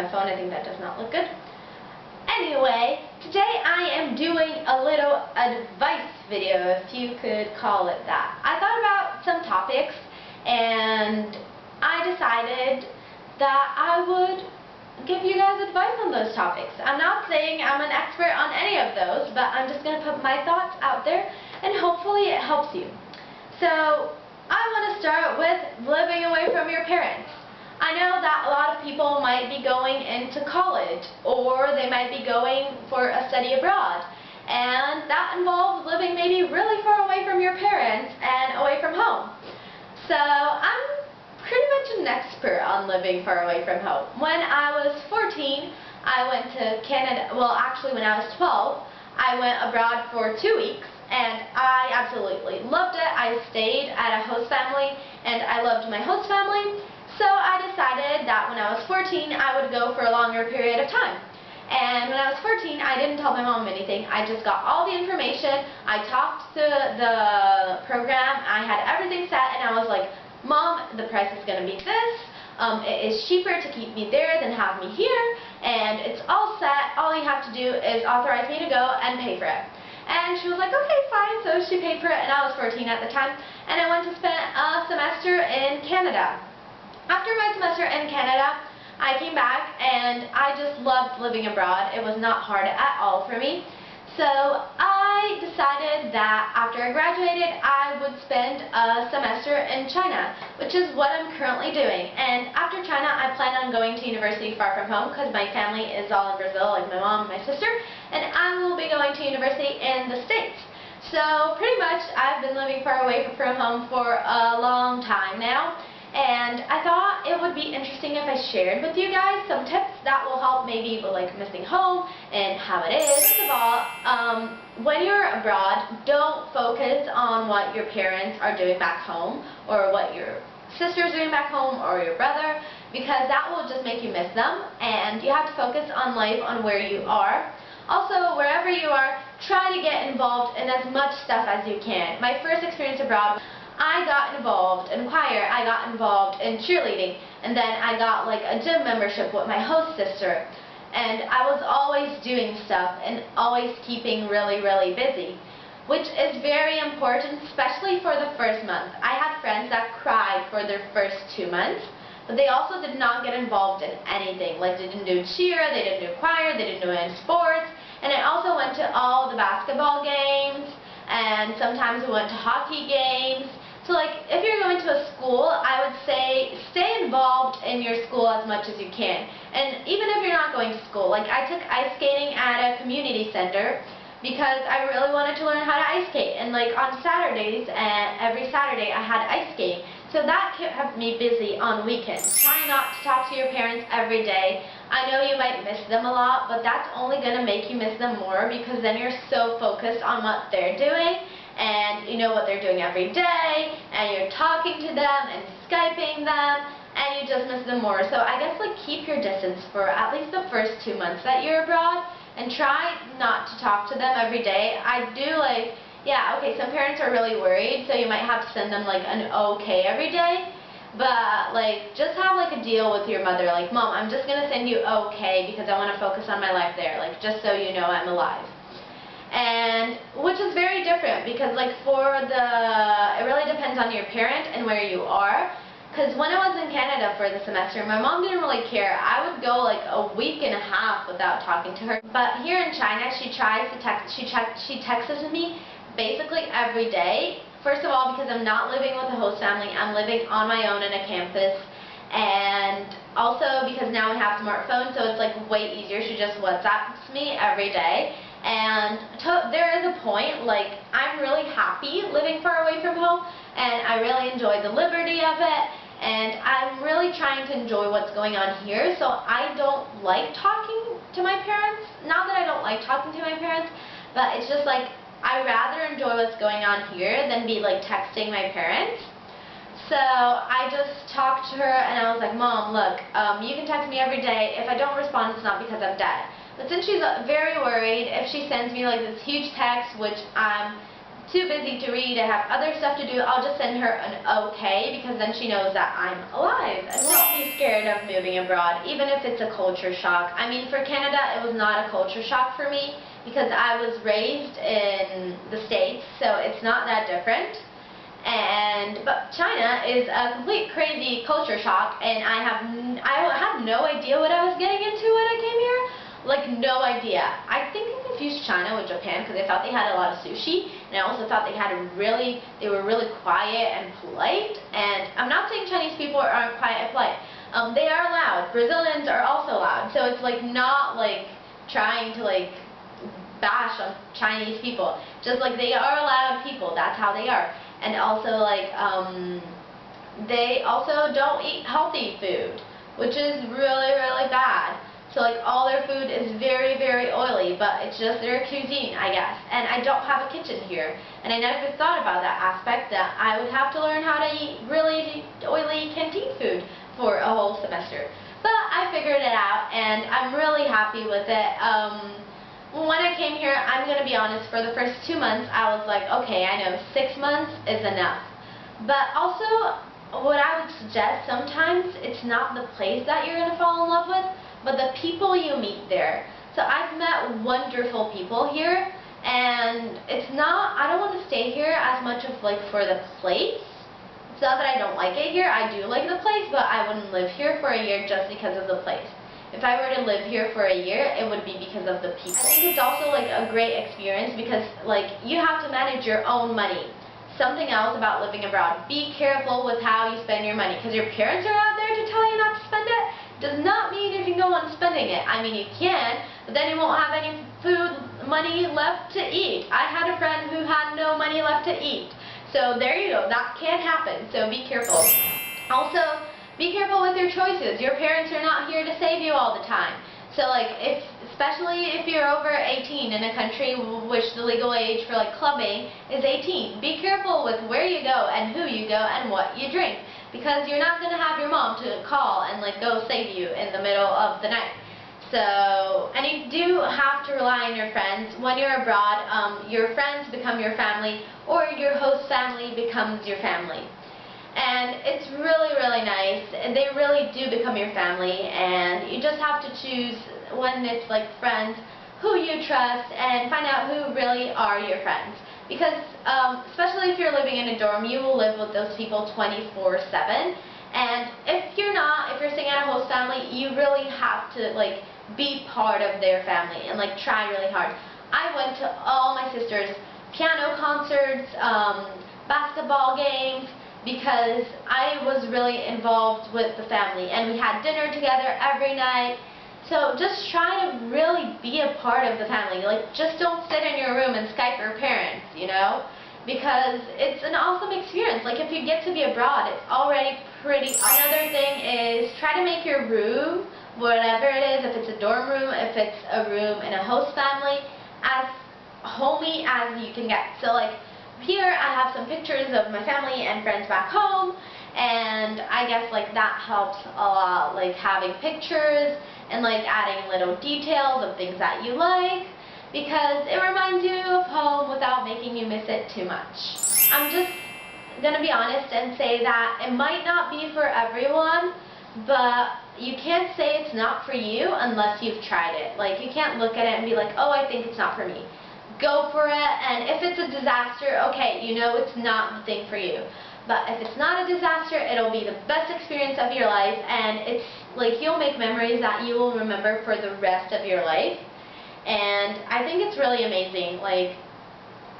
my phone. I think that does not look good. Anyway, today I am doing a little advice video, if you could call it that. I thought about some topics and I decided that I would give you guys advice on those topics. I'm not saying I'm an expert on any of those, but I'm just going to put my thoughts out there and hopefully it helps you. So, I want to start with living away from your parents. I know that a lot of people might be going into college or they might be going for a study abroad, and that involves living maybe really far away from your parents and away from home. So I'm pretty much an expert on living far away from home. When I was 14, I went to Canada. Well, actually when I was 12, I went abroad for 2 weeks and I absolutely loved it. I stayed at a host family and I loved my host family. So I decided that when I was 14, I would go for a longer period of time. And when I was 14, I didn't tell my mom anything. I just got all the information. I talked to the program. I had everything set, and I was like, Mom, the price is going to be this. It is cheaper to keep me there than have me here. And it's all set. All you have to do is authorize me to go and pay for it. And she was like, okay, fine. So she paid for it, and I was 14 at the time. And I went to spend a semester in Canada. After my semester in Canada, I came back and I just loved living abroad. It was not hard at all for me. So I decided that after I graduated, I would spend a semester in China, which is what I'm currently doing. And after China, I plan on going to university far from home because my family is all in Brazil, like my mom and my sister, and I will be going to university in the States. So pretty much I've been living far away from home for a long time now. And I thought it would be interesting if I shared with you guys some tips that will help maybe with like missing home and how it is. First of all, when you're abroad, don't focus on what your parents are doing back home or what your sister's doing back home or your brother, because that will just make you miss them, and you have to focus on life on where you are. Also, wherever you are, try to get involved in as much stuff as you can. My first experience abroad, I got involved in choir, I got involved in cheerleading, and then I got like a gym membership with my host sister. And I was always doing stuff and always keeping really busy, which is very important, especially for the first month. I had friends that cried for their first 2 months, but they also did not get involved in anything. Like they didn't do cheer, they didn't do choir, they didn't do any sports, and I also went to all the basketball games, and sometimes we went to hockey games. So like, if you're going to a school, I would say stay involved in your school as much as you can. And even if you're not going to school, like I took ice skating at a community center because I really wanted to learn how to ice skate. And like on Saturdays, and every Saturday I had ice skating. So that kept me busy on weekends. Try not to talk to your parents every day. I know you might miss them a lot, but that's only going to make you miss them more because then you're so focused on what they're doing. And you know what they're doing every day, and you're talking to them and Skyping them, and you just miss them more. So I guess like keep your distance for at least the first 2 months that you're abroad, and try not to talk to them every day. I do like, yeah, okay, some parents are really worried, so you might have to send them like an okay every day, but like just have like a deal with your mother, like, Mom, I'm just gonna send you okay because I want to focus on my life there, like just so you know I'm alive. And which is very different because like it really depends on your parent and where you are. Because when I was in Canada for the semester, my mom didn't really care. I would go like a week and a half without talking to her. But here in China, she texts me basically every day. First of all, because I'm not living with a host family, I'm living on my own in a campus. And also because now we have smartphones, so it's like way easier. She just WhatsApps me every day. And there is a point, like, I'm really happy living far away from home, and I really enjoy the liberty of it, and I'm really trying to enjoy what's going on here, so I don't like talking to my parents. Not that I don't like talking to my parents, but it's just like, I rather enjoy what's going on here than be like texting my parents. So I just talked to her and I was like, Mom, look, you can text me every day. If I don't respond, it's not because I'm dead. But since she's very worried, if she sends me like this huge text, which I'm too busy to read, I have other stuff to do, I'll just send her an okay, because then she knows that I'm alive. And don't be scared of moving abroad, even if it's a culture shock. I mean, for Canada, it was not a culture shock for me, because I was raised in the States, so it's not that different. But China is a complete crazy culture shock, and I had no idea what I was getting into when I came here. Like, no idea. I think I confused China with Japan because I thought they had a lot of sushi, and I also thought they were really quiet and polite. And I'm not saying Chinese people aren't quiet and polite. They are loud. Brazilians are also loud. So it's like not like trying to like bash on Chinese people. Just like they are loud people. That's how they are. And also like they also don't eat healthy food, which is really, really bad. So like all their food is very, very oily, but it's just their cuisine, I guess. And I don't have a kitchen here, and I never thought about that aspect, that I would have to learn how to eat really oily canteen food for a whole semester. But I figured it out, and I'm really happy with it. When I came here, I'm going to be honest, for the first 2 months, I was like, okay, I know 6 months is enough. But also, what I would suggest, sometimes it's not the place that you're going to fall in love with, but the people you meet there. So I've met wonderful people here, and I don't want to stay here as much of like for the place. It's not that I don't like it here, I do like the place, but I wouldn't live here for a year just because of the place. If I were to live here for a year, it would be because of the people. I think it's also like a great experience because like you have to manage your own money. Something else about living abroad, be careful with how you spend your money, because your parents are out there to tell you not to spend it. Does not mean you can go on spending it. I mean, you can, but then you won't have any money left to eat. I had a friend who had no money left to eat. So there you go. That can happen. So be careful. Also, be careful with your choices. Your parents are not here to save you all the time. So like, especially if you're over 18 in a country which the legal age for like clubbing is 18, be careful with where you go and who you go and what you drink. Because you're not going to have your mom to call and like go save you in the middle of the night. So, and you do have to rely on your friends. When you're abroad, your friends become your family, or your host family becomes your family. And it's really, really nice. They really do become your family, and you just have to choose, when it's like friends, who you trust, and find out who really are your friends. Because, especially if you're living in a dorm, you will live with those people 24/7. And if you're staying at a host family, you really have to, like, be part of their family and, like, try really hard. I went to all my sister's piano concerts, basketball games, because I was really involved with the family. And we had dinner together every night. So just try to really be a part of the family. Like, just don't sit in your room and Skype your parents, you know? Because it's an awesome experience. Like, if you get to be abroad, it's already pretty awesome. Another thing is try to make your room, whatever it is, if it's a dorm room, if it's a room in a host family, as homey as you can get. So, like, here I have some pictures of my family and friends back home, and I guess, like, that helps a lot, like, having pictures and like adding little details of things that you like, because it reminds you of home without making you miss it too much. I'm just gonna be honest and say that it might not be for everyone, but you can't say it's not for you unless you've tried it. Like, you can't look at it and be like, oh, I think it's not for me. Go for it, and if it's a disaster, okay, you know it's not the thing for you. But if it's not a disaster, it'll be the best experience of your life, and it's like you'll make memories that you will remember for the rest of your life. And I think it's really amazing, like,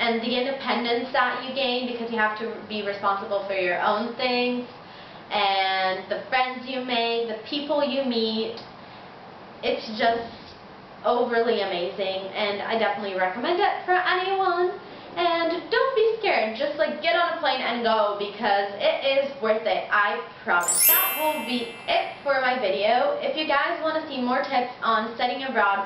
and the independence that you gain because you have to be responsible for your own things, and the friends you make, the people you meet. It's just overly amazing, and I definitely recommend it for anyone. And don't be scared, just like get on a plane and go, because it is worth it, I promise. That will be it for my video. If you guys want to see more tips on studying abroad,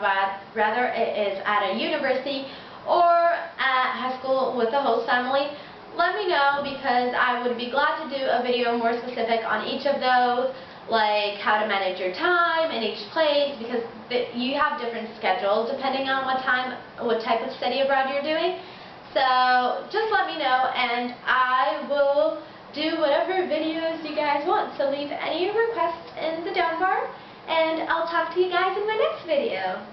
whether it is at a university or at high school with a host family, let me know, because I would be glad to do a video more specific on each of those, like how to manage your time in each place, because you have different schedules depending on what type of study abroad you're doing. So So just let me know, and I will do whatever videos you guys want. So leave any requests in the down bar, and I'll talk to you guys in my next video.